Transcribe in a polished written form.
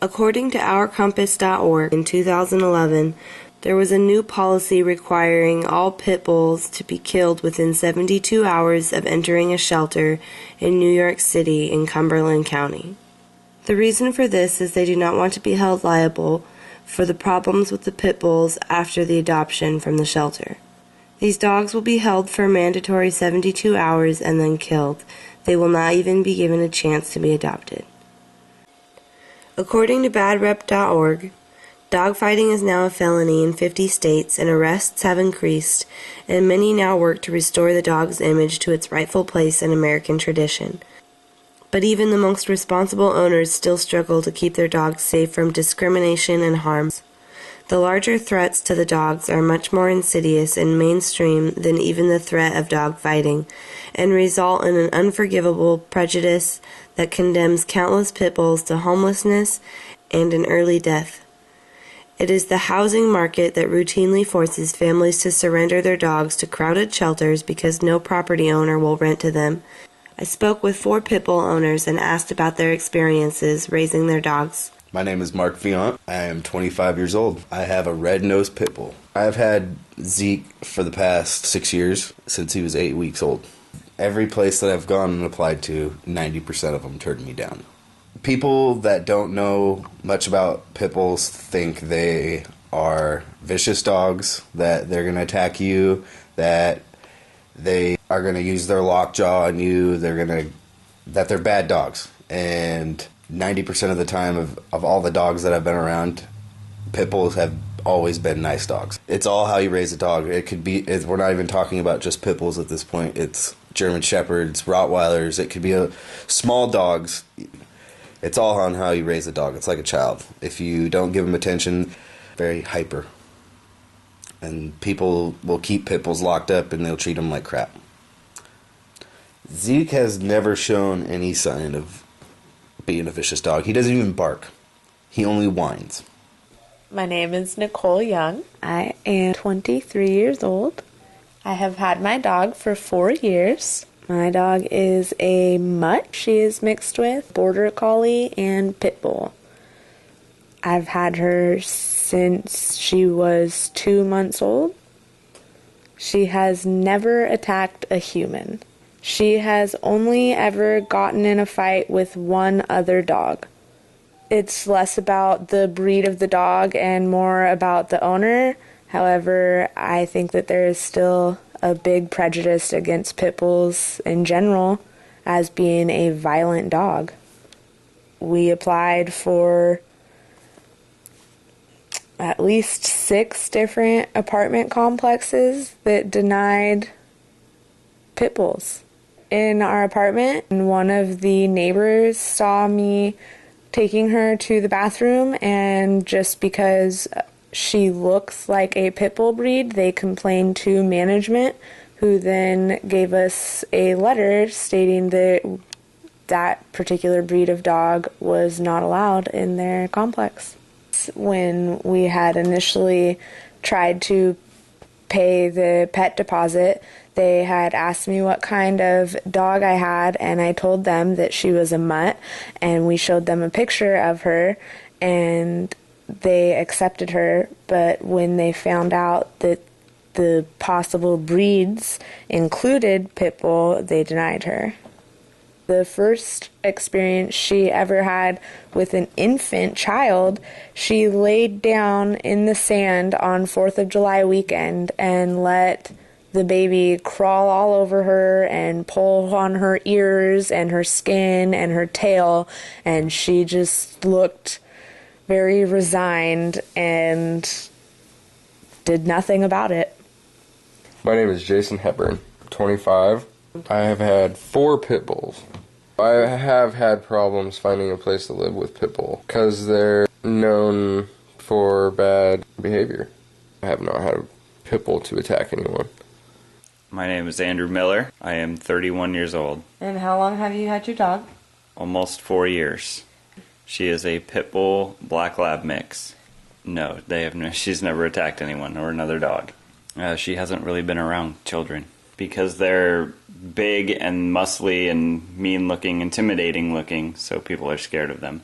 According to OurCompass.org, in 2011, there was a new policy requiring all pit bulls to be killed within 72 hours of entering a shelter in New York City in Cumberland County. The reason for this is they do not want to be held liable for the problems with the pit bulls after the adoption from the shelter. These dogs will be held for a mandatory 72 hours and then killed. They will not even be given a chance to be adopted. According to badrep.org, dogfighting is now a felony in 50 states and arrests have increased, and many now work to restore the dog's image to its rightful place in American tradition. But even the most responsible owners still struggle to keep their dogs safe from discrimination and harms. The larger threats to the dogs are much more insidious and mainstream than even the threat of dog fighting, and result in an unforgivable prejudice that condemns countless pit bulls to homelessness and an early death. It is the housing market that routinely forces families to surrender their dogs to crowded shelters because no property owner will rent to them. I spoke with 4 pit bull owners and asked about their experiences raising their dogs. My name is Mark Viant. I am 25 years old. I have a red-nosed pit bull. I've had Zeke for the past 6 years, since he was 8 weeks old. Every place that I've gone and applied to, 90% of them turned me down. People that don't know much about pit bulls think they are vicious dogs, that they're going to attack you, that they are going to use their lockjaw on you, that they're bad dogs. And 90% of the time of all the dogs that I've been around, pit bulls have always been nice dogs. It's all how you raise a dog. We're not even talking about just pit bulls at this point. It's German Shepherds, Rottweilers. It could be small dogs. It's all on how you raise a dog. It's like a child. If you don't give them attention, very hyper. And people will keep pit bulls locked up and they'll treat them like crap. Zeke has never shown any sign of being a vicious dog. He doesn't even bark. He only whines. My name is Nicole Young. I am 23 years old. I have had my dog for 4 years. My dog is a mutt. She is mixed with border collie and pit bull. I've had her since she was 2 months old. She has never attacked a human. She has only ever gotten in a fight with one other dog. It's less about the breed of the dog and more about the owner. However, I think that there is still a big prejudice against pit bulls in general as being a violent dog. We applied for at least 6 different apartment complexes that denied pit bulls. In our apartment, one of the neighbors saw me taking her to the bathroom, and just because she looks like a pit bull breed, they complained to management, who then gave us a letter stating that that particular breed of dog was not allowed in their complex. When we had initially tried to pay the pet deposit, they had asked me what kind of dog I had, and I told them that she was a mutt, and we showed them a picture of her, and they accepted her. But when they found out that the possible breeds included pit bull, they denied her. The first experience she ever had with an infant child, she laid down in the sand on 4th of July weekend and let the baby crawl all over her and pull on her ears and her skin and her tail, and she just looked very resigned and did nothing about it. My name is Jason Hepburn, 25. I have had 4 pit bulls. I have had problems finding a place to live with pit bull because they're known for bad behavior. I have not had a pit bull to attack anyone. My name is Andrew Miller. I am 31 years old. And how long have you had your dog? Almost 4 years. She is a pit bull black lab mix. No, she's never attacked anyone or another dog. She hasn't really been around children because they're big and muscly and mean looking, intimidating looking, so people are scared of them.